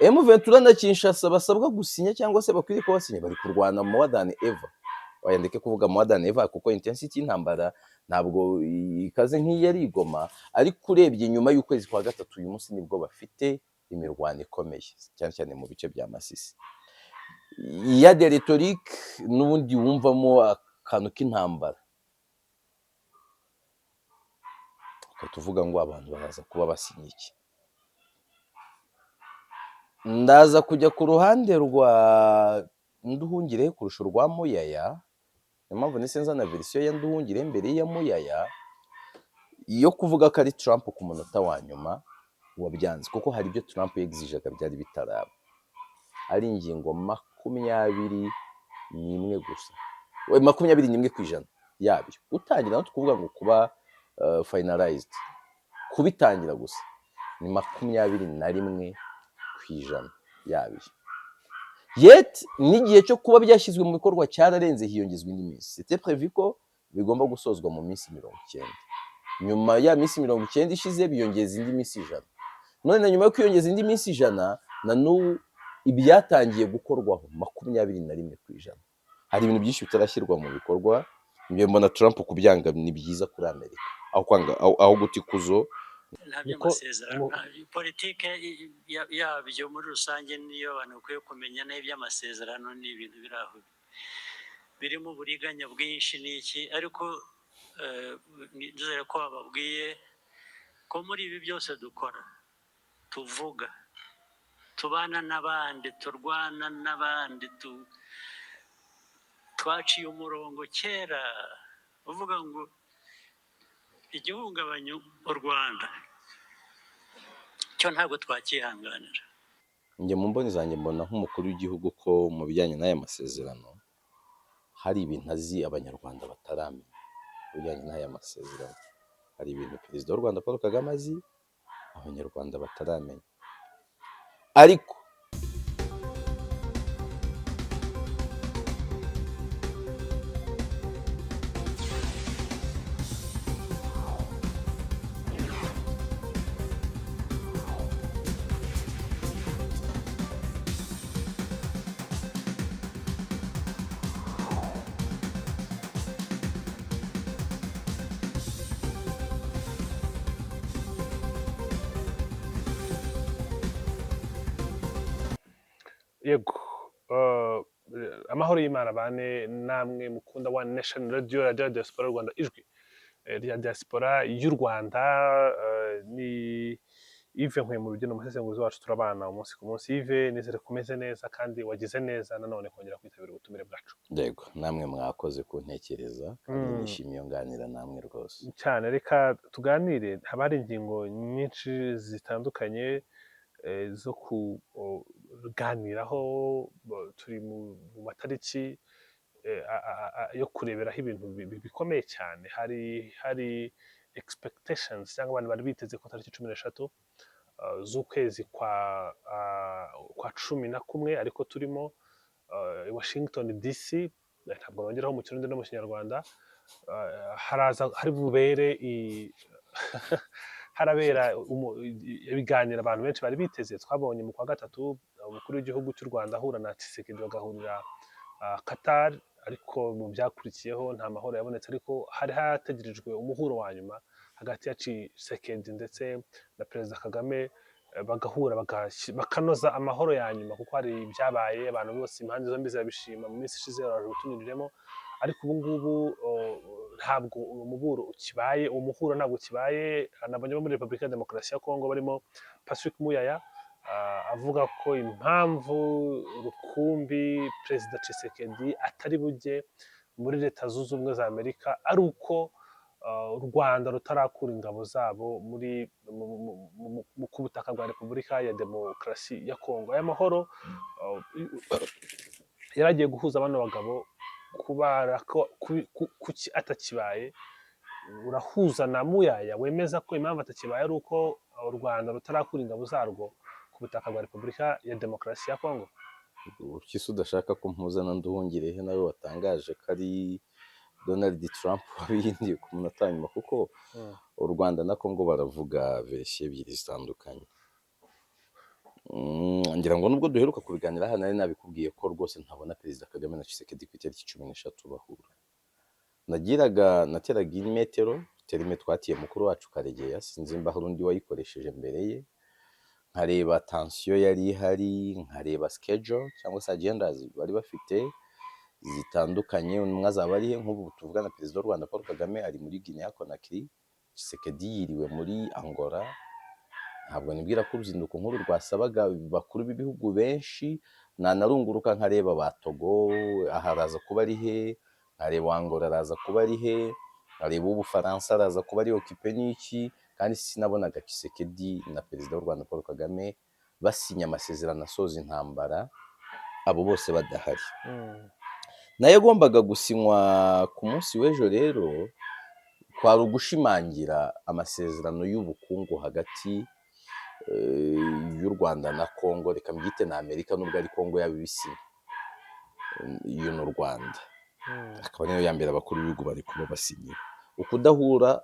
M23 na Kinshasa basabwa gusinya cyangwa se bakwiriye ko basinya, bari kurwana more than ever. Oya ndeke kuvuga more than ever kuko intensity y'intambara ntabwo ikaze nk'iyari igoma, ariko urebye nyuma y'ukwezi kwa gatatu uyu munsi nibwo bafite imirwano ikomeye cyane cyane mu bice bya Masisi. Ya de rhetorique n'ubundi wumvamo akantu k'intambara, tuvuga ngo abantu baraza kuba basinye iki. Ndaza kujya ku ruhande rwa Nduhungire kurusha urwa Muyaya, niyo mpamvu nise nzana verisiyo ya Nduhungire mbere ya Muyaya, yo kuvuga ko ari Trump ku munota wa nyuma wabyanze, kuko hari ibyo Trump yegizijaga byari bitaraba, ari ingingo 21 gusa, 21% yabyo utangira no tukuvuga ngo kuba finalized, kubitangira gusa ni 21% yabyo. Yet n'igihe cyo kuba byashyizwe mu bikorwa cyararenze, hiyongezwa indi minsi. C'était prévu ko bigomba gusozwa mu minsi 90. Nyuma ya minsi 90 ishize biyongeza indi minsi 100. None na nyuma yo kwiyongeza indi minsi 100 na n'ubu ibyatangiye gukorwaho 21%. Hari ibintu byinshi bitarashyirwa mu bikorwa. Njye mbona Trump kubyanga ni byiza kuri Amerika, aho kwanga aho guti kuzo ntabyo amasezerano. Politike yabyo muri rusange niyo abantu bakwiye kumenya, n'iby'amasezerano ni ibintu biri aho birimo uburiganya bwinshi n'iki, ariko nizere ko bababwiye ko muri ibi byose dukora, tuvuga, tubana n'abandi, turwana n'abandi, twaciye umurongo kera uvuga ngo igihungabanya u Rwanda cyo ntabwo twakihanganira. Njye mu mboni zanjye mbona nk'umukuru w'igihugu ko mu bijyanye n'aya masezerano hari ibintu azi abanyarwanda bataramenya. Bijyanye n'aya masezerano hari ibintu perezida w'u Rwanda Paul Kagame azi abanyarwanda bataramenya, ariko yego amahoro y'Imana bane namwe mukunda One Nation Radio, Radio Diaspora Rwanda, ijwi rya diaspora y'u Rwanda. Ni Yves Nkwe mu rugendo umusesenguzi wacu, turabana umunsi ku munsi. Yves, nizere kumeze neza kandi wagize neza nanone kongera kwitabira ubutumire bwacu. Yego, namwe mwakoze kuntekereza kandi nishimiye nganira namwe rwose cyane. Reka tuganire, haba hari ingingo nyinshi zitandukanye zo kuganiraho. Turi mu matariki yo kureberaho ibintu bikomeye cyane. Hari expectations cyangwa abantu bari biteze ko tariki 13 z'ukwezi kwa 11 ariko turimo Washington DC, ntabwo nongeraho mu kirundi no mu kinyarwanda, hari bubere harabera ibiganiro abantu benshi bari biteze. Twabonye mu kwa gatatu umukuru w'igihugu cy'u Rwanda ahura na Tshisekedi bagahurira Qatar, ariko mu byakurikiyeho nta mahoro yabonetse, ariko hari hategerejwe umuhuro wa nyuma hagati ya Tshisekedi ndetse na Perezida Kagame, bagahura bakanoza amahoro ya nyuma, kuko hari ibyabaye abantu bose impande zombi zabishima mu minsi ishize baraje gutumiriremo, ariko ubu ngubu ntabwo umuburo ukibaye, umuhuro ntabwo ukibaye. Nabonye muri Repubulika ya Demokarasi ya Kongo barimo Patrick Muyaya avuga ko impamvu rukumbi Perezida Tshisekedi atari bujye muri Leta Zunze Ubumwe za Amerika ari uko u Rwanda rutarakura ingabo zabo ku butaka bwa Repubulika ya Demokarasi ya Kongo. Aya mahoro yaragiye guhuza abana bagabo, kubara kuki atakibaye. Urahuza na Muyaya wemeza ko impamvu atakibaye ari uko u Rwanda rutarakura ingabo zarwo ku butaka bwa Repubulika ya Demokarasi ya Kongo. Ukisi udashaka ko mpuzana Nduhungirehe nawe watangaje ko ari Donald Trump wabihinduye ku munota nyuma, kuko u Rwanda na Kongo baravuga verisiyo ebyiri zitandukanye. ngira ngo nubwo duheruka kubiganira hano nari nabikubwiye ko rwose ntabona Perezida Kagame na Tshisekedi ku itariki 13 bahura. Nateraga imetero terime twatiye mukuru wacu Karegeya, sinzi mba hari undi wayikoresheje mbere ye, nkareba tension yari ihari, nkareba schedule cyangwa se agendas bari bafite zitandukanye, umwe azaba ari he. Nk'ubu tuvugana Perezida w'u Rwanda Paul Kagame ari muri Guinea Conakry, Tshisekedi yiriwe muri Angola. Ntabwo nibwira ko uruzinduko nkuru rwasabaga bakuru b'ibihugu benshi. Nanarunguruka nkareba ba Togo aha araza kuba ari he, nkareba Angola araza kuba ari he, nkareba Ubufaransa araza kuba ari occupé n'iki, kandi sinabonaga Tshisekedi na Perezida w'u Rwanda Paul Kagame basinya amasezerano asoza intambara, abo bose badahari. Nayo agombaga gusinywa ku munsi w'ejo rero kwari ugushimangira amasezerano y'ubukungu hagati y'u Rwanda na Congo, reka mbyite na Amerika nubwo ari Congo yabibisinya iyo n'u Rwanda, akaba niyo ya mbere abakuru b'ibihugu bari kuba basinyiye. Ukudahura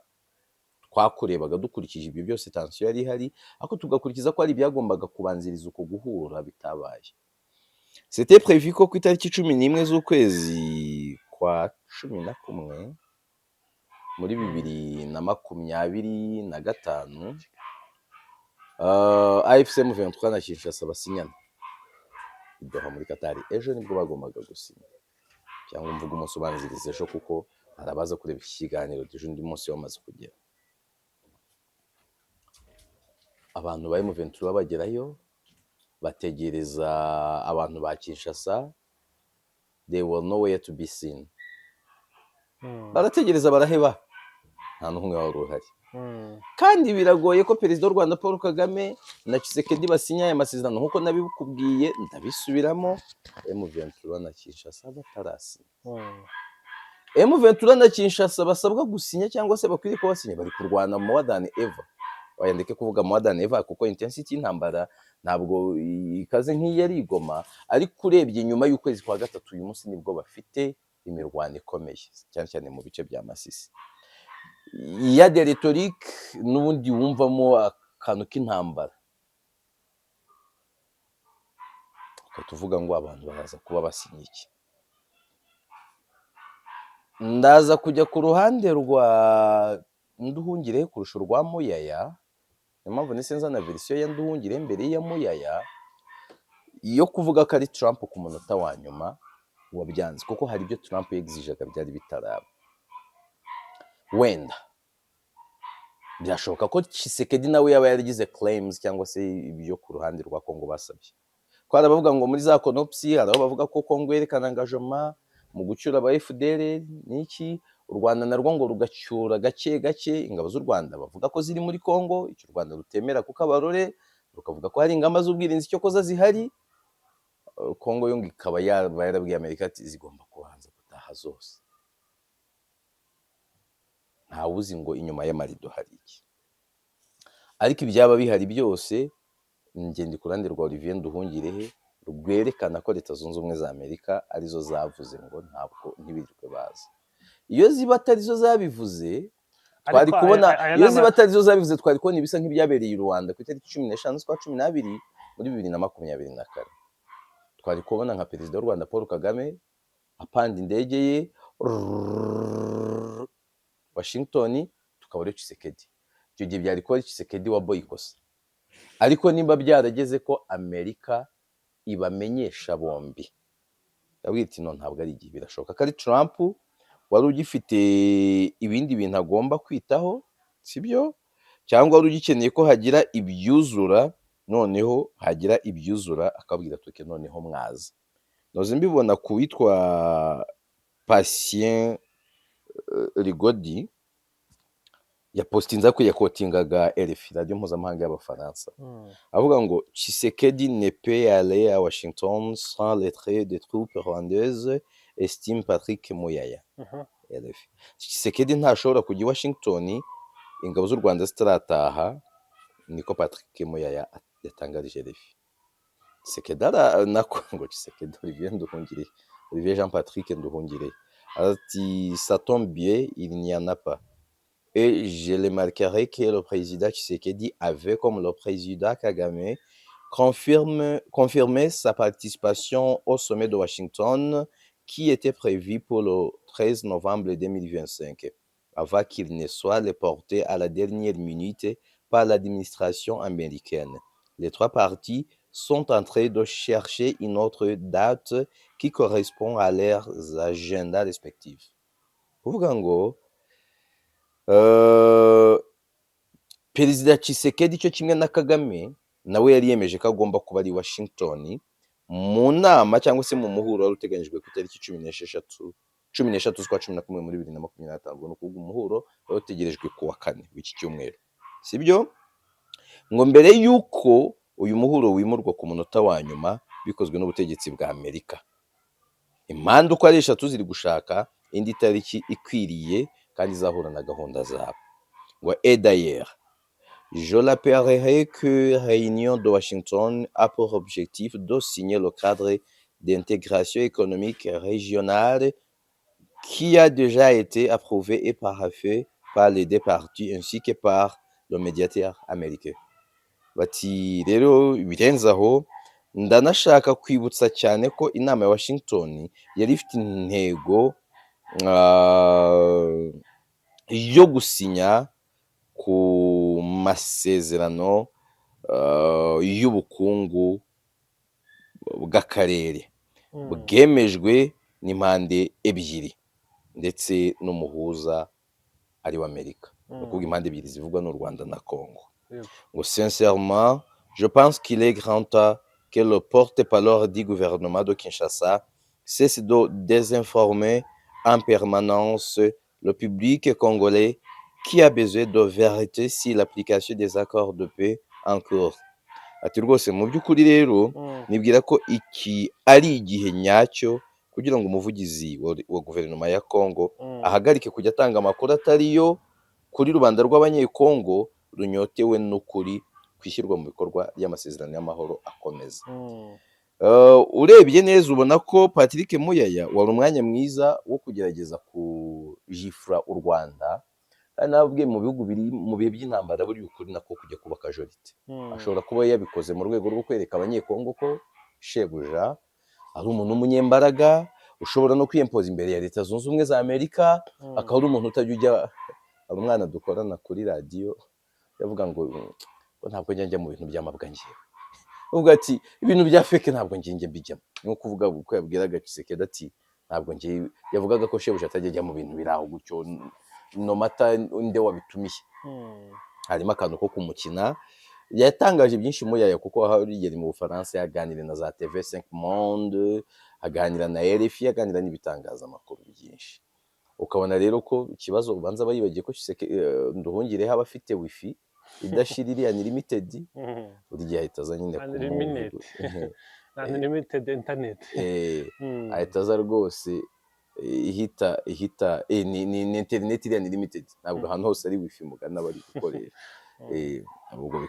twakurebaga dukurikije ibyo byose tension yari ihari, ariko tugakurikiza ko ari ibyagombaga kubanziriza uko guhura bitabaye. C'était prévu ko ku itariki 11 z'ukwezi kwa 11 muri 2025 AFC M23 na Kinshasa basinyana i Doha muri Qatar. Ejo nibwo bagombaga gusinya, cyangwa mvuga umunsi ubanziriza ejo, kuko harabaza kureba ikiganiro ejo undi munsi wamaze kugera. Abantu ba M23 bagerayo bategereza abantu ba Kinshasa, they were nowhere to be seen. Barategereza baraheba, nta n'umwe wari uhari. Kandi biragoye ko Perezida w'u Rwanda Paul Kagame na Tshisekedi basinya aya masezerano, nkuko nabikubwiye ndabisubiramo, M23 na Kinshasa batarasinya. M23 na Kinshasa basabwa gusinya cyangwa se bakwiriye ko basinya, bari kurwana more than ever. Wayandike kuvuga more than ever kuko intensity y'intambara ntabwo ikaze nk'iyari igoma, ariko urebye nyuma y'ukwezi kwa gatatu uyu munsi nibwo bafite imirwano ikomeye, cyane cyane mu bice bya Masisi. Ya de rhetorique n'ubundi wumvamo akantu k'intambara, tuvuga ngo abantu baraza kuba basinye iki. Ndaza kujya ku ruhande rwa Nduhungire kurusha urwa Muyaya, niyo mpamvu nise nzana verisiyo ya Nduhungire mbere ya Muyaya, iyo kuvuga ko ari Trump ku munota wa nyuma wabyanze, kuko hari ibyo Trump yegizijaga byari bitaraba. Wenda byashoboka ko Tshisekedi nawe yaba yaragize claims cyangwa se ibyo ku ruhande rwa Congo basabye. Ko arabavuga ngo muri za konopsi hari aho bavuga ko Congo yerekana engagement mu gucyura aba FDL n'iki, u Rwanda narwo ngo rugacyura gake gake ingabo z'u Rwanda bavuga ko ziri muri Congo, icyo u Rwanda rutemera kuko abarore rukavuga ko hari ingamba z'ubwirinzi cyo koza zihari. Congo yo ikaba yarabwiye Amerika ati zigomba kubanza gutaha zose. Ntawuzi ngo inyuma y'amarido hari iki, ariko ibyaba bihari byose njye ndi kurande rwa Olivier Nduhungirehe rwerekana ko Leta Zunze Ubumwe za Amerika arizo zavuze ngo ntabwo ntibirirwe baza. Iyo ziba atari zo zabivuze twari kubona, iyo ziba atari zo zabivuze twari kubona ibisa nk'ibyabereye i Rwanda ku itariki 15 z'ukwa 12 muri 2024. Twari kubona nka Perezida w'u Rwanda Paul Kagame apanda indege ye Washington, tukabona Tshisekedi. Icyo gihe byari kuba Tshisekedi wa boyikosa, ariko nimba byarageze ko Amerika ibamenyesha bombi, yabwiye iti no ntabwo ari igihe, birashoboka ko ari Trump wari ugifite ibindi bintu agomba kwitaho, sibyo, cyangwa wari ugikeneye ko hagira ibyuzura, noneho hagira ibyuzura akabwira tuke noneho mwaza. Noze mbibona kuwitwa Patient Rigodi ya postinza ko yakotingaga RFI, radio mpuzamahanga y'Abafaransa, avuga ngo Tshisekedi ne peut aller à Washington sans les traits de troupes rwandaises, estime Patrick Muyaya. RFI. Tshisekedi ntashobora kujya i Washington ingabo z'u Rwanda zitarataha, niko Patrick Muyaya yatangarije RFI. Tshisekedi nako ngo Tshisekedi Olivier Jean Patrick Nduhungire ati ça tombe bien, il n'y en a pas. Et je remarquerai que le président Tshisekedi avait, comme le président Kagame, confirmait sa participation au sommet de Washington qui était prévu pour le 13 novembre 2025, avant qu'il ne soit reporté à la dernière minute par l'administration américaine. Les trois parties sont en train de chercher une autre date qui correspond à leurs agendas respectifs. Kuvuga ngo Perezida Tshisekedi cyo kimwe na Kagame nawe yari yemeje ko agomba kuba ari Washington mu nama cyangwa se mu muhuro wari uteganyijwe ku itariki 16 z'ukwa 11 muri 2025. Ni ukuvuga umuhuro wari utegerejwe ku wa 4 w'iki cyumweru, sibyo? Ngo mbere y'uko uyu muhuro wimurwa ku munota wa nyuma bikozwe n'ubutegetsi bwa Amerika, impande uko ari eshatu ziri gushaka indi tariki ikwiriye kandi izahura na gahunda zabo. Ngo d'ailleurs, je rappellerai que la réunion de Washington a pour objectif de signer le cadre d'intégration économique régionale qui a déjà été approuvé et paraphé par les deux parties ainsi que par le médiateur américain. Bati rero birenze aho ndanashaka kwibutsa cyane ko inama ya Washington yari ifite intego yo gusinya ku masezerano y'ubukungu bw'akarere bwemejwe n'impande ebyiri ndetse n'umuhuza ari w'Amerika. Ni ukuvuga impande ebyiri zivugwa n'u Rwanda na Congo. Ngo sincèrement, je pense qu'il est grand temps que le porte-parole du gouvernement de Kinshasa cesse de désinformer en permanence le public congolais qui a besoin de vérité sur l'application des accords de paix en cours. Ati rwose mu by'ukuri rero nibwira ko iki ari igihe nyacyo kugira ngo umuvugizi wa guverinoma ya Congo ahagarike kujya atanga amakuru atariyo kuri rubanda rw'abanyekongo runyotewe n'ukuri kwishyirwa mu bikorwa ry'amasezerano y'amahoro akomeza. Urebye neza ubona ko Patrick Muyaya wari umwanya mwiza wo kugerageza kujifura u Rwanda, kandi nabwiye mu bihugu biri mu bihe by'intambara buri ukuri nako kujya kuba kajorite. Ashobora kuba yabikoze mu rwego rwo kwereka abanyekongo ko shebuja ari umuntu w'umunyembaraga ushobora no kwiyempoza imbere ya Leta Zunze Ubumwe za Amerika, akaba ari umuntu utajya ujya. Umwana dukorana kuri radiyo yavuga ngo ntabwo njya mu bintu by'amabwa ngewe, uvuga ati ibintu bya feke ntabwo njye mbijyamo. Ni ukuvuga ko yabwiraga Tshisekedi ati ntabwo njye, yavugaga ko shebuja atajya ajya mu bintu biraho gutyo no mata nde wabitumiye. Harimo akantu ko kumukina. Yatangaje byinshi Muyaya kuko yari mu Bufaransa yaganira na za TV5 Monde, aganira na RFI, aganira n'ibitangazamakuru byinshi. Ukabona rero ko ikibazo ubanza bayibagiye ko Nduhungire haba afite wifi idashiririya ni limited, buri gihe ahita aza nyine ku limited internet, ahita aza rwose ihita ni internet iriya ni limited, ntabwo ahantu hose ari wifi mugana bari gukoresha. Ubwo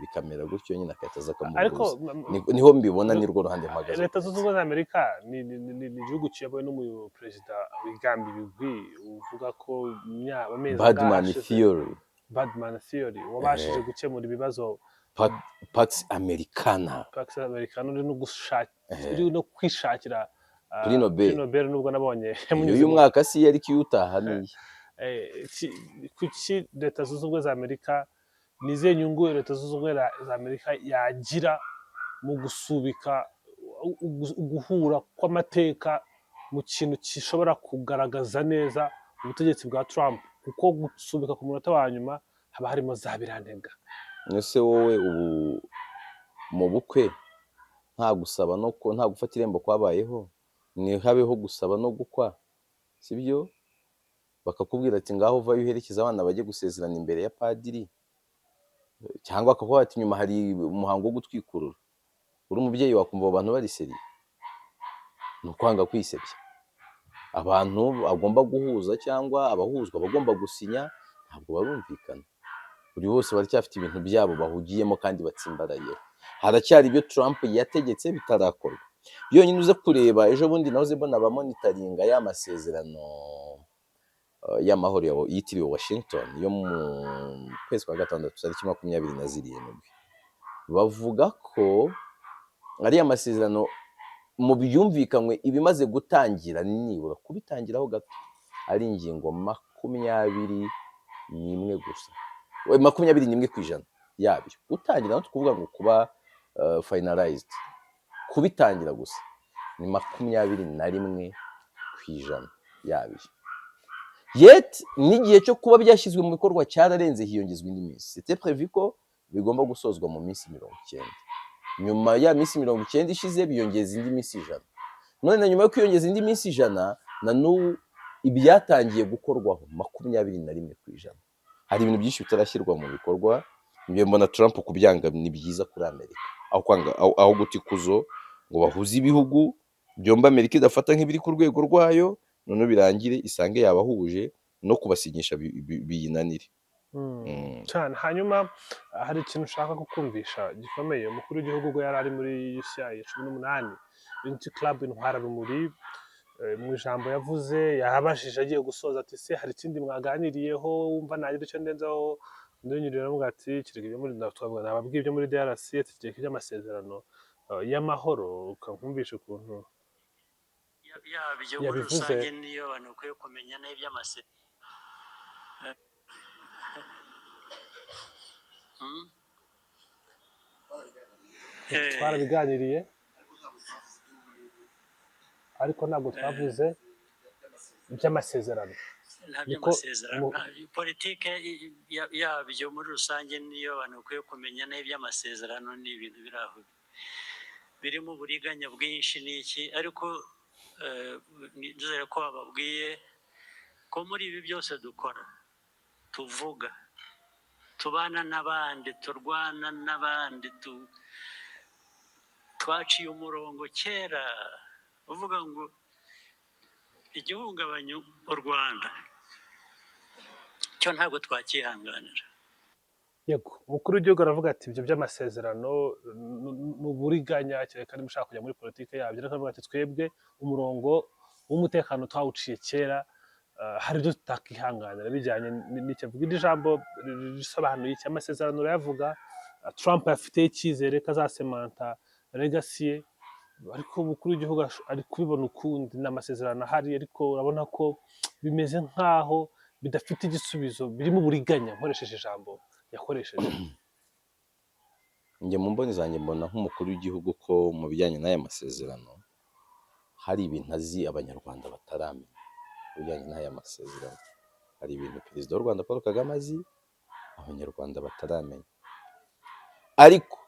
bikamera gutyo nyine akahita aza akamubuza. Niho mbibona ni rwo ruhande mpagaze. Leta Zunze Ubumwe za Amerika ni igihugu kiyobowe n'umuperezida wigamba ibigwi uvuga ko amezi Badman Theory wabashije gukemura ibibazo Pax Americana uri no kwishakira Prix Nobel nubwo nabonye uyu mwaka si yari kiyutahaniye. Kuki Leta Zunze Ubumwe za Amerika nize nyungu Leta Zunze Ubumwe za Amerika yagira mu gusubika guhura kw'amateka mu kintu gishobora kugaragaza neza ubutegetsi bwa Trump, kuko gusubika ku munota wa nyuma haba harimo za birantega. Ese wowe ubu mu bukwe nta gusaba no nta gufata irembo kwabayeho, ni habeho gusaba no gukwa, sibyo? Bakakubwira ati ngaho uva uherekeza abana bajye gusezerana imbere ya padiri, cyangwa akavuga ati nyuma hari umuhango wo gutwikurura. Uri umubyeyi wakumva abantu bari seri, ni ukwanga kwisebya. Abantu agomba guhuza cyangwa abahuzwa bagomba gusinya, ntabwo barumvikana. Buri bose baracyafite ibintu byabo bahugiyemo kandi batsimbaraye. Haracyari ibyo Trump yategetse bitarakorwa. Byonyine uze kureba ejo bundi nahoze mbona abamonitaringa y'amasezerano y'amahoro yitiriwe Washington yo mu kwezi kwa gatandatu tariki 27. bavuga ko ariya masezerano mu byumvikanywe ibimaze gutangira nibura kubitangiraho gato ari ingingo 21 gusa, 21 ku ijana yabyo. Gutangira no kuvuga ngo kuba finalized, kubitangira gusa ni 21 ku ijana yabyo. Yet n'igihe cyo kuba byashyizwe mu bikorwa cyararenze, hiyongezwa indi minsi. C'était prévu ko bigomba gusozwa mu minsi 90. Nyuma ya minsi 90 ishize biyongeza indi minsi 100. None na nyuma yo kwiyongeza indi minsi 100 na n'ubu ibyatangiye gukorwaho 21 ku ijana. Hari ibintu byinshi bitarashyirwa mu bikorwa. Njye mbona Trump kubyanga ni byiza kuri Amerika, aho guta ikuzo ngo bahuze ibihugu byomba Amerika idafata nk'ibiri ku rwego rwayo, none birangire isange yabahuje no kubasinyisha biyinanire. cyane. Hanyuma hari ikintu ushaka kukumvisha gikomeye. Umukuru w'igihugu ubwo yari ari muri UCI 18 Unity Club Intwararumuri, mu ijambo yavuze yabashije agiye gusoza ati se hari ikindi mwaganiriyeho wumva nagira icyo ndenzaho. Ndongera aravuga ati kireke ibyo muri twavuga nababwiye ibyo muri DRC, kireke iby'amasezerano y'amahoro, ukamwumvisha ukuntu yabyo muri rusange niyo abantu bakwiye kumenya n'iby'amasezerano. twarabiganiriye ariko ntabwo twavuze iby'amasezerano. Politike yabyo muri rusange niyo abantu bakwiye kumenya n'iby'amasezerano. Ni ibintu biri aho birimo uburiganya bwinshi n'iki, ariko nizere ko bababwiye ko muri ibi byose dukora, tuvuga, tubana n'abandi, turwana n'abandi, twaciye umurongo kera uvuga ngo igihungabanya u Rwanda cyo ntabwo twakihanganira. Yego, umukuru w'igihugu aravuga ati ibyo by'amasezerano ni uburiganya, kereka niba ushaka kujya muri politiki yabyo. Ariko aravuga ati twebwe umurongo w'umutekano twawuciye kera, hari ibyo tutakihanganira bijyanye n'icyo avuga. Iri jambo risobanuye iki? Amasezerano urayavuga, Trump yafiteho icyizere ko azasemanta legacy ye, ariko umukuru w'igihugu ari kubibona ukundi. Ni amasezerano ahari ariko urabona ko bimeze nk'aho bidafite igisubizo, birimo uburiganya. Nkoresheje ijambo yakoresheje. Njye mu mboni zanjye mbona nk'umukuru w'igihugu ko mu bijyanye n'aya masezerano hari ibintu azi abanyarwanda bataramenya. Bijyanye n'aya masezerano hari ibintu perezida w'u Rwanda Paul Kagame azi abanyarwanda bataramenya, ariko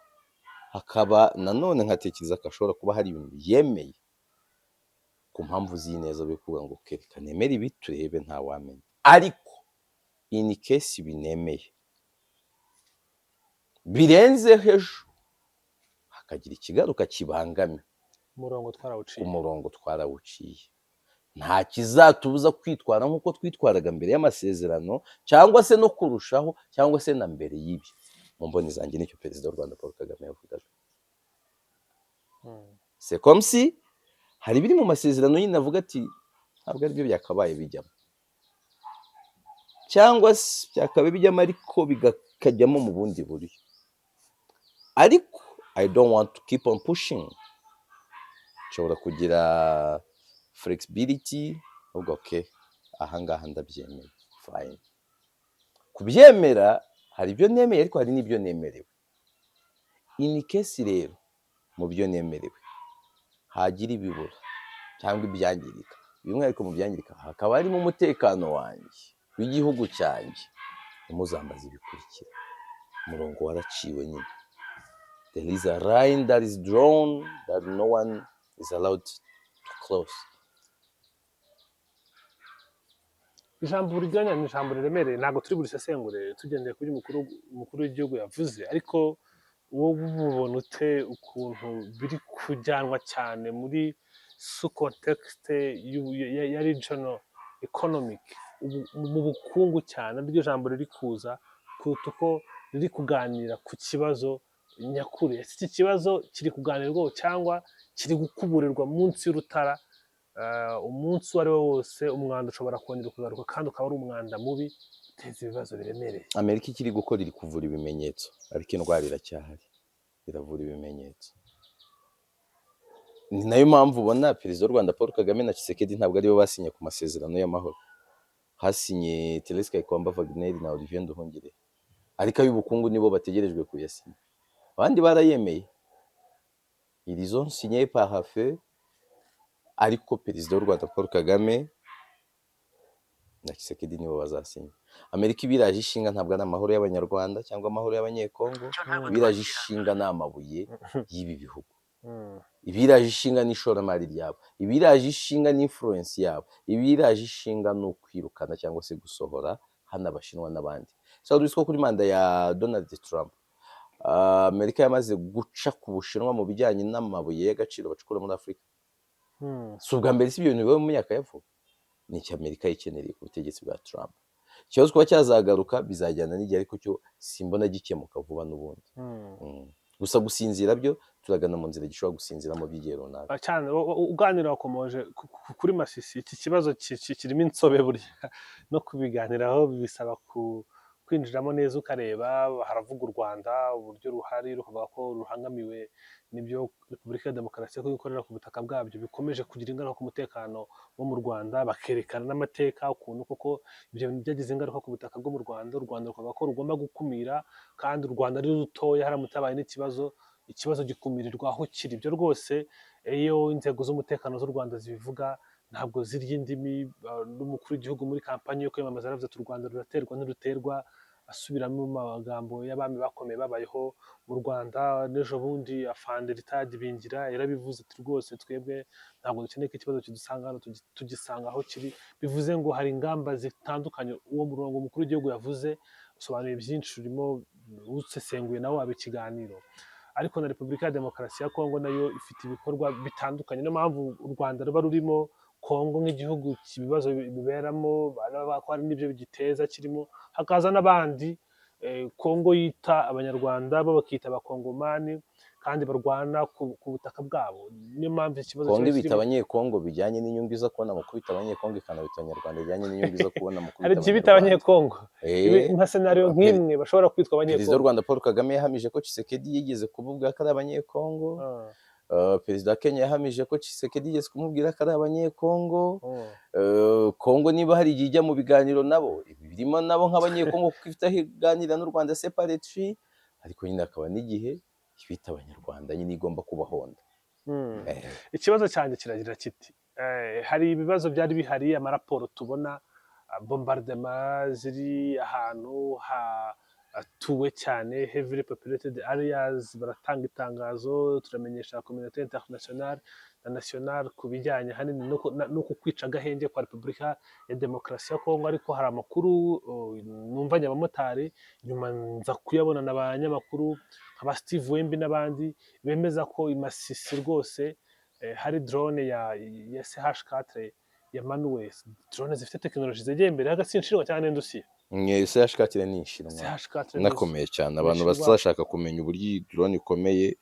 hakaba nanone nkatekereza ko ashobora kuba hari ibintu yemeye ku mpamvu z'ineza byo kuvuga ngo reka nemere ibi turebe ntawamenya. Ariko in case binemeye birenze ejo hakagira ikigaruka kibangame, umurongo twarawuciye. Nta kizatubuza kwitwara nk'uko twitwaraga mbere y'amasezerano, cyangwa se no kurushaho, cyangwa se na mbere y'ibi. Mu mboni zanjye nicyo perezida w'u Rwanda Paul Kagame yavugaga. C'est comme si hari biri mu masezerano nyine avuga ati ntabwo ari byo byakabaye bijyamo, cyangwa se byakabaye bijyamo ariko bikajyamo mu bundi buryo. Ariko I don't want to keep on pushing. Nshobora kugira flexibility, uvuga okay, ahangaha ndabyemeye, fine. Kubyemera hari ibyo nemeye ariko hari n'ibyo nemerewe. In case rero mu byo nemerewe hagira ibibura cyangwa ibyangirika, bimwe ariko mu byangirika hakaba harimo umutekano wanjye w'igihugu cyanjye, ntimuzambaze ibikurikira. Umurongo waraciwe nyine. There is a line that is drawn that no one is allowed to cross. Ijambo buriganya ni ijambo riremereye, ntabwo turi burisesengure tugendeye kuri umukuru w'igihugu yavuze. Ariko wowe ubona ute ukuntu biri kujyanwa cyane muri su context ya regional economic, mu bukungu cyane, ariryo jambo riri kuza kuruta uko riri kuganira ku kibazo nyakuri? Iki kibazo kiri kuganirwaho cyangwa kiri gukuburirwa munsi y'urutara? Umunsi uwo ari wo wose umwanda ushobora kongera kugaruka, kandi ukaba ari umwanda mubi uteza ibibazo biremereye. Amerika ikiri gukora iri kuvura ibimenyetso, ariko indwara iracyahari. iravura ibimenyetso. Ni nayo mpamvu ubona perezida w'u Rwanda Paul Kagame na Tshisekedi ntabwo aribo basinye ku masezerano y'amahoro, hasinye Therese Kayikwamba Wagner na Olivier Nduhungirehe, ariko ay'ubukungu nibo bategerejwe kuyasinya, abandi barayemeye, ils ont signé par feu, ariko perezida w'u Rwanda Paul Kagame na Tshisekedi nibo bazasinya. Amerika ibiraje ishinga ntabwo ari amahoro y'abanyarwanda cyangwa amahoro y'abanyekongo, ibiraje ishinga ni amabuye y'ibi bihugu, ibiraje ishinga n'ishoramari ryabo, ibiraje ishinga n'influence yabo, ibiraje ishinga ni ukwirukana cyangwa se gusohora hano abashinwa n'abandi. So ko kuri manda ya Donald Trump, Amerika yamaze guca ku Bushinwa mu bijyanye n'amabuye y'agaciro bacukura muri Afurika. Si ubwa mbere, si ibyo bintu bibaye mu myaka ya vuba, ni icyo Amerika yikeneye ku butegetsi bwa Trump. Ikibazo kuba cyazagaruka bizajyana n'igihe, ariko cyo simbona gikemuka vuba n'ubundi. Gusa gusinzira byo turagana mu nzira gishobora gusinziramo by'igihe runaka. Cyane uganira wakomoje kuri Masisi, iki kibazo kirimo insobe burya no kubiganiraho bisaba kwinjiramo neza ukareba. Haravuga u Rwanda uburyo ruhari, rukavuga ko ruhangamiwe n'ibyo Repubulika ya Demokarasi ko ikorera ku butaka bwabyo bikomeje kugira ingaruka ku mutekano wo mu Rwanda, bakerekana n'amateka ukuntu koko ibyo bintu byagize ingaruka ku butaka bwo mu Rwanda. U Rwanda rukavuga ko rugomba gukumira, kandi u Rwanda ari rutoya, haramutse habaye n'ikibazo, ikibazo gikumirirwa aho kiri. Ibyo rwose iyo inzego z'umutekano z'u Rwanda zibivuga ntabwo zirya indimi. N'umukuru w'igihugu muri kampani yo kwiyamamaza yaravuze ati u Rwanda ruraterwa ntiruterwa, asubiramo amagambo y'abami bakomeye babayeho mu Rwanda. N'ejo bundi afande Ritadi Bingira yarabivuze ati rwose twebwe ntabwo dukeneye ko ikibazo kidusanga hano, tugisanga aho kiri. Bivuze ngo hari ingamba zitandukanye. Uwo murongo umukuru w'igihugu yavuze usobanuye byinshi, urimo usesenguye nawe waba ikiganiro. Ariko na Repubulika ya Demokarasi ya Kongo nayo ifite ibikorwa bitandukanye. Niyo mpamvu u Rwanda ruba rurimo Kongo nk'igihugu ibibazo biberamo, ko hari n'ibyo bigiteza kirimo, hakaza n'abandi Kongo yita abanyarwanda, bo bakita abakongomani, kandi barwana ku butaka bwabo. Niyo mpamvu ikibazo Kongo ibita abanyekongo bijyanye n'inyungu iza kubona mu kubita abanyekongo, ikanabita abanyarwanda bijyanye n'inyungu iza kubona mu kubita hari igihe bita abanyekongo, nka senariyo nk'imwe bashobora kwitwa abanyekongo. Perezida w'u Rwanda Paul Kagame yahamije ko Tshisekedi yigeze kuvuga ko ari abanyekongo. Perezida wa Kenya yahamije ko Tshisekedi yigeze kumubwira ko ari abanyekongo. Kongo niba hari igihe ijya mu biganiro nabo, birimo nabo nk'abanyekongo, kuko ifite aho iganira n'u Rwanda separately, ariko nyine hakaba n'igihe bita abanyarwanda nyine igomba kubahonda. Ikibazo cyanjye kiragira kiti, hari ibibazo byari bihari, amaraporo tubona bombardement ziri ahantu hatuwe cyane, heavily populated areas, baratanga itangazo, turamenyesha communauté internationale na nationale ku bijyanye hanini no kwica agahenge kwa Repubulika ya Demokarasi ya Kongo. Ariko hari amakuru numvanye abamotari, nyuma nza kuyabona n'abanyamakuru nka Steve Wembi n'abandi, bemeza ko i Masisi rwose hari drone ya CH4 yamanuwe, drone zifite tekinoloji zegeye imbere hagatsinshinwa cyane ndusiye. CH4 ni inshinwa nakomeye cyane. Abantu bazashaka kumenya uburyo iyi drone ikomeye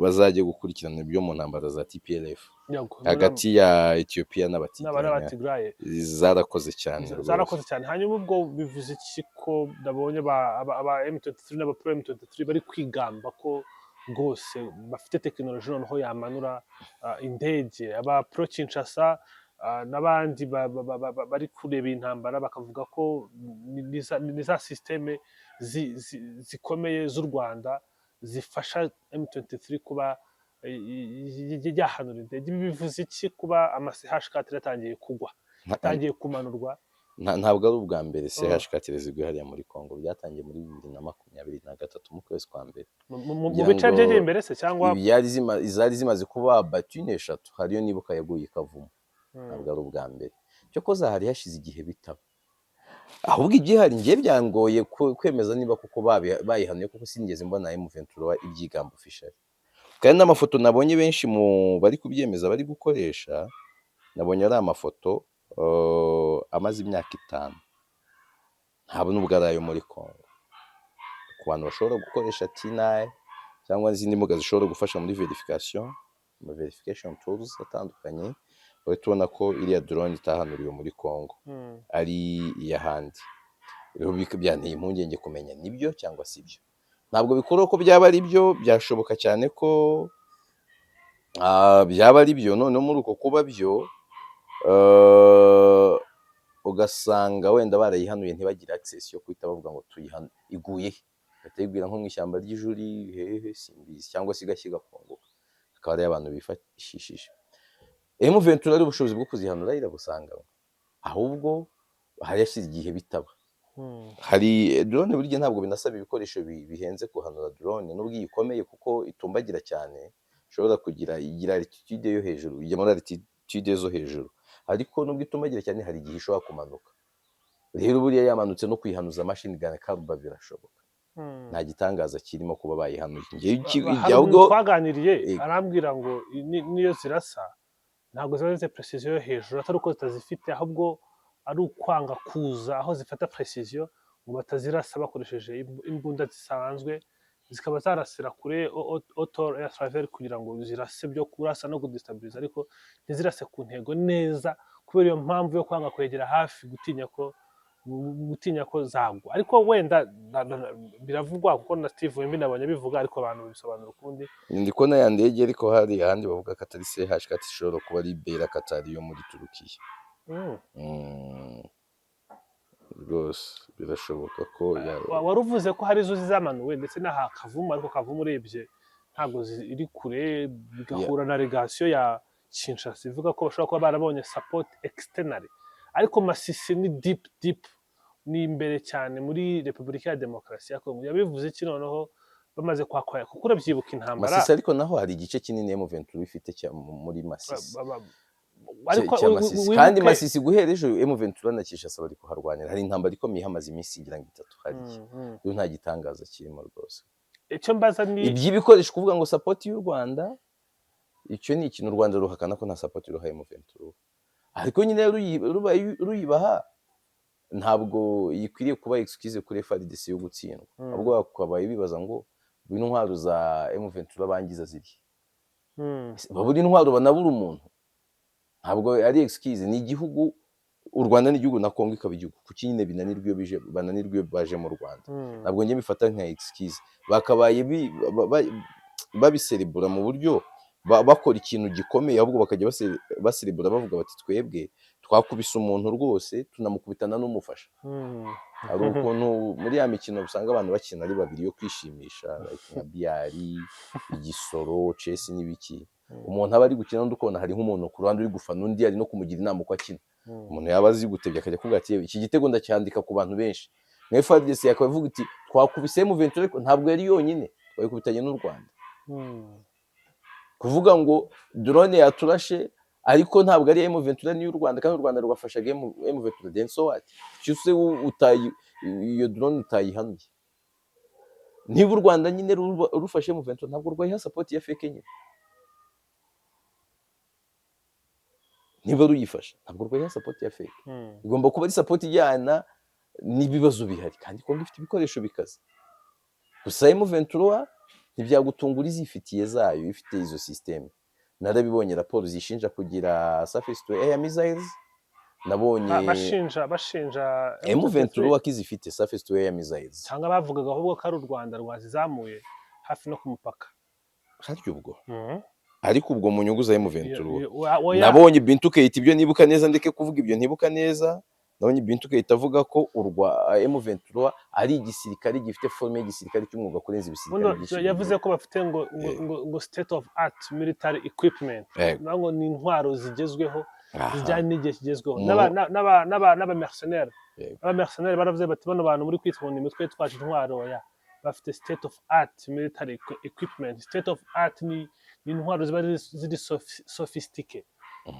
bazajya gukurikirana ibyo mu ntambara za TPLF hagati ya Ethiopia n'Abatigraye. Zarakoze cyane, zarakoze cyane. Hanyuma ubwo bivuze iki ko ndabonye aba M23 n'aba Pro M23 bari kwigamba ko rwose bafite tekinoloji noneho yamanura indege? Aba Pro Kinshasa n'abandi bari kureba intambara bakavuga ko ni za systeme zikomeye z'u Rwanda zifasha M23 kuba yahanura indege. Ibi bivuze iki kuba CH4 yatangiye kugwa, yatangiye kumanurwa? Ntabwo ari ubwa mbere CH4 zigwa hariya muri Kongo. Byatangiye muri 2023 mu kwezi kwa mbere mu bice byegeye imbere se, cyangwa zari zimaze kuba batune eshatu. Hariyo nibuka yaguye Kavumu. Ntabwo ari ubwa mbere. Cyo koza hari hashize igihe bitaba, ahubwo igihari ngiye byangoye kwemeza niba kuko bayihanuye, kuko sinigeze mbona M23 ibyigamba official. Kandi n'amafoto nabonye benshi mu bari kubyemeza bari gukoresha, nabonye ari amafoto amaze imyaka 5, ntabwo nubwo ari ayo muri Kongo. Ku bantu bashobora gukoresha TNI cyangwa izindi mbuga zishobora gufasha muri verification tools atandukanye, bari tubona ko iriya drone itahanuriwe muri Kongo ari iy'ahandi. Rero byanteye impungenge kumenya nibyo cyangwa si byo. ntabwo bikora ko byaba ari byo, byashoboka cyane ko byaba ari byo, noneho muri uko kuba byo ugasanga wenda barayihanuye ntibagire access yo kuhita bavuga ngo tuyihanu iguye he, bagahita yibwira nko mu ishyamba ry'ijuri hehe simbizi, cyangwa se igashyiga kongoka, akaba ari abantu bifashishije. M23 ari ubushobozi bwo kuzihanura irabusanga, ahubwo hari yashyize igihe bitaba. Hari drone buri gihe ntabwo binasaba ibikoresho bihenze kuhanura drone, nubwo ikomeye kuko itumbagira cyane, ishobora igira altitude yo hejuru, ijya muri altitude zo hejuru, ariko nubwo itumbagira cyane hari igihe ishobora kumanuka. Rero buriya yamanutse no kwihanuza machine gun karuba birashoboka, nta gitangaza kirimo kuba bayihanuye. Ahubwo twaganiriye arambwira ngo niyo zirasa ntabwo ziba zifite precision yo hejuru, atari uko zitazifite, ahubwo ari ukwanga kuza aho zifata precision ngo batazirasa bakoresheje imbunda zisanzwe, zikaba zarasira kure auto air travel kugira ngo zirase byo kurasa no kudestabiliza, ariko ntizirase ku ntego neza, kubera iyo mpamvu yo kwanga kwegera hafi, gutinya ko zagwa. Ariko wenda biravugwa kuko na Steve Wembi nabonye bivuga, ariko abantu bisobanura ukundi. Ndiko na ya ndege, ariko hari ahandi bavuga ko atari CH kati ishobora kuba ari Bayraktar yo muri Turukiya. Rwose birashoboka ko wari uvuze ko hari zo zizamanuwe ndetse n'aha Kavumu, ariko Kavumu urebye ntabwo iri kure, bigahura na regasiyo ya Kinshasa ivuga ko bashobora kuba barabonye support externally, ariko Masisi ni deep ni imbere cyane muri Repubulika ya Demokarasi ya Kongo. Yabivuze iki noneho bamaze kwakwaya, kuko urabyibuka intambara Masisi, ariko naho hari igice kinini M23 ifite muri Masisi, kandi Masisi guhera ejo M23 na Kinshasa bari kuharwanira, hari intambara ikomeye hamaze iminsi ngira ngo 3 hariya, rero nta gitangaza kirimo rwose. Icyo mbaza ni iby'ibikoresho kuvuga ngo support y'u Rwanda, icyo ni ikintu u Rwanda ruhakana ko nta support ruha M23, ariko nyine ruyibaha ntabwo yikwiriye kuba excuse kuri FARDC yo gutsindwa, ahubwo bakabaye bibaza ngo bino ntwaro za M23 bangiza ziri baburi intwaro banabura umuntu, ntabwo ari excuse. Ni igihugu, u Rwanda ni igihugu na Kongo ikaba igihugu, kuki nyine bananirwe baje mu Rwanda, ntabwo njye bifata nka excuse. Bakabaye babiserebura mu buryo bakora ikintu gikomeye, ahubwo bakajya baserebura bavuga bati twebwe twakubise umuntu rwose tunamukubitana n'umufasha. Hari ukuntu muri ya mikino usanga abantu bakina ari babiri yo kwishimisha, nka biyari, igisoro, chess n'ibiki, umuntu aba ari gukina n'undi ukabona hari nk'umuntu ku ruhande uri gufana undi, ari no kumugira inama uko akina. Umuntu yaba azi gutebya akajya kuvuga ati iki gitego ndacyandika ku bantu benshi. Nka FARDC yakavuga iti twakubise M23, ariko ntabwo yari yonyine, twayikubitanye n'u Rwanda. Kuvuga ngo drone yaturashe ariko ntabwo ari M23 ni y'u Rwanda, kandi u Rwanda rwafashaga M23, then so what? Cyuse iyo drone utayihanuye, niba u Rwanda nyine rufashe M23 ntabwo rwayiha support ya fake nyine, niba ruyifasha ntabwo rwayiha support ya fake, igomba kuba ari support ijyana n'ibibazo bihari, kandi Kongo ifite ibikoresho bikaze. Gusa M23 ntibyagutungura izifitiye zayo, ifite izo system. Narabibonye raporo zishinja kugira surface to air missiles, nabonye bashinja M23 akizifite surface to air missiles, cyangwa bavugaga ahubwo ko ari u Rwanda rwazizamuye hafi no ku mupaka. Haryo ubwo ariko ubwo mu nyungu za M23 nabonye Bintu Keita, ibyo nibuka neza, ndeke kuvuga ibyo ntibuka neza, nabonye Bintu Keita avuga ko M23 ari igisirikare gifite forme y'igisirikare cy'umwuga kurenza ibisirikare. Yavuze ko bafite ngo state of art military equipment, ngo ni intwaro zigezweho zijyanye n'igihe kigezweho. N'aba mercenaires baravuze bati bano bantu muri kwitwara imitwe twaje intwaro bafite state of art military equipment. State of art ni intwaro ziba ziri sophisticated,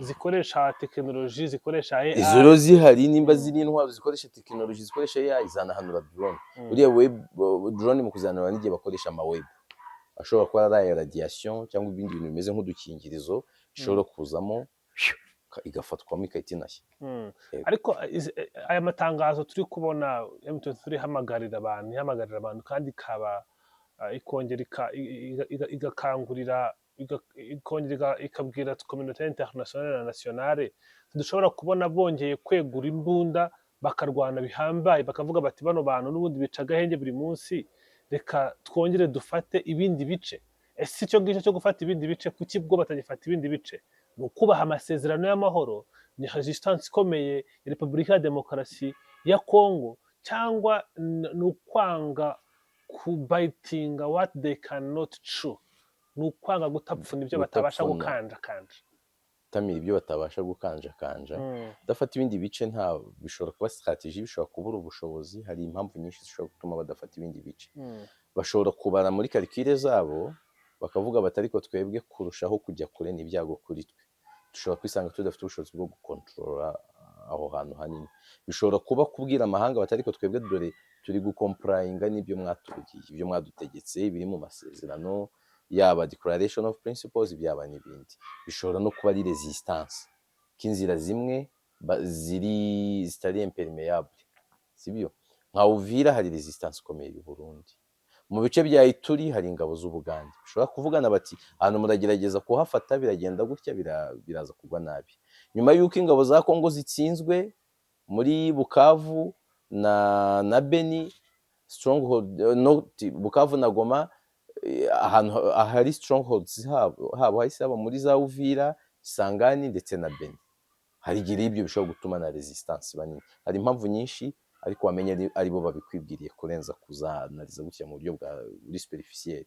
zikoresha tekinoloji, zikoresha AI. Izo rero zihari, nimba ziri intwaro zikoresha tekinoloji, zikoresha AI, zanahanura drone. Uriya drone mu kuzanura n'igihe bakoresha amaweb, ashobora kuba ari radiation cyangwa ibindi bintu bimeze nk'udukingirizo, ishobora kuzamo igafatwamo ikahita inashya. Ariko aya matangazo turi kubona M23 ihamagarira abantu, kandi ikaba ikongera igakangurira, ikongera ikabwira communauté internationale na nationale, dushobora kubona bongeye kwegura imbunda bakarwana bihambaye, bakavuga bati bano bantu n'ubundi bica agahenge buri munsi, reka twongere dufate ibindi bice. Ese icyo ngicyo cyo gufata ibindi bice kuki bwo batagifata ibindi bice? Ni ukubaha amasezerano y'amahoro, ni resistance ikomeye ya Repubulika ya Demokarasi ya Kongo, cyangwa ni ukwanga kubayitinga what they cannot chew, ni ukwanga gutapfuna ibyo batabasha gukanjakanja, gutamira ibyo batabasha gukanjakanja. Udafata ibindi bice nta bishobora kuba strategy, bishobora kubura ubushobozi. Hari impamvu nyinshi zishobora gutuma badafata ibindi bice. Bashobora kubara muri calcule zabo bakavuga bati ariko twebwe kurushaho kujya kure ni ibyago kuri twe, dushobora kwisanga tudafite ubushobozi bwo gukontorora aho hantu hanini. Bishobora kuba kubwira amahanga bati ariko twebwe dore turi gukomprayinga n'ibyo mwatubwiye, ibyo mwadutegetse biri mu masezerano, yaba declaration of principles, byaba n'ibindi. Bishobora no kuba ari resistance, k'inzira zimwe zitari impermeable, sibyo? Nka Uvira hari resistance ikomeye y'u Burundi. Mu bice bya Ituri hari ingabo z'Ubugande, bishobora kuvugana bati ahantu muragerageza kuhafata biragenda gutya, biraza kugwa nabi. Nyuma y'uko ingabo za Kongo zitsinzwe muri Bukavu na Beni, stronghold Bukavu na Goma, ahantu ahari strongholds habo hahise haba muri za Uvira, Sangani ndetse na Beni. Hari igihe ibyo bishobora gutuma na resistance banini. Hari impamvu nyinshi, ariko wamenye ari bo babikwibwiriye kurenza kuzanaliza gutya mu buryo buri superficiel.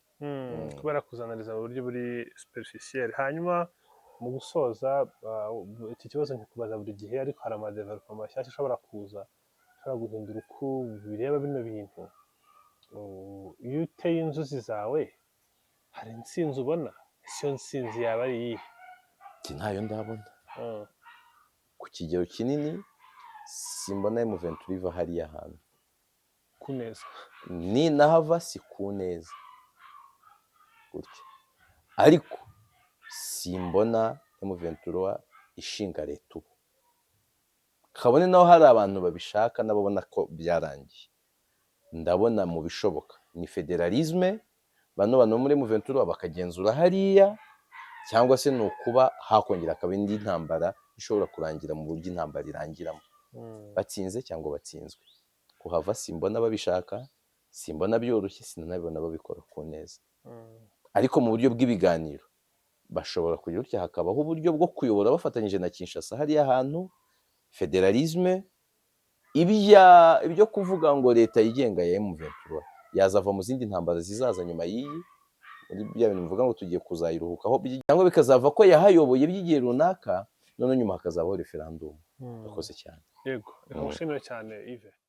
Kubera kuzanaliza mu buryo buri superficiel. Hanyuma mu gusoza iki kibazo nkikubaza buri gihe, ariko hari amadevelopment mashyashya ashobora kuza, ashobora guhindura uko bireba bino bintu. Iyo uteye inzuzi zawe hari intsinzi ubona, iyo ntsinzi yaba ari iyihe? Ntayo ndabona ku kigero kinini. Simbona M23 iva hariya hantu ku neza, ni nahava si ku neza gutya, ariko simbona M23 ishinga leta ubu. Kabone naho hari abantu babishaka nababona ko byarangiye. Ndabona mu bishoboka ni federalisme, bano muri M23 bakagenzura hariya, cyangwa se ni ukuba hakongera akaba indi ntambara ishobora kurangira mu buryo intambara irangiramo, batsinze cyangwa batsinzwe. Kuhava simbona babishaka, simbona byoroshye, sinanabibona babikora ku neza. Ariko mu buryo bw'ibiganiro bashobora kugira utya, hakabaho uburyo bwo kuyobora bafatanyije na Kinshasa hariya hantu, federalisme. Ibyo kuvuga ngo leta yigenga ya M23 yazava mu zindi ntambara zizaza nyuma y'iyi, muri bya bintu bivuga ngo tugiye kuzayiruhukaho, cyangwa bikazava ko yahayoboye by'igihe runaka, none nyuma hakazabaho referendum. Yakoze cyane. Yego, reka mushimire cyane Yves.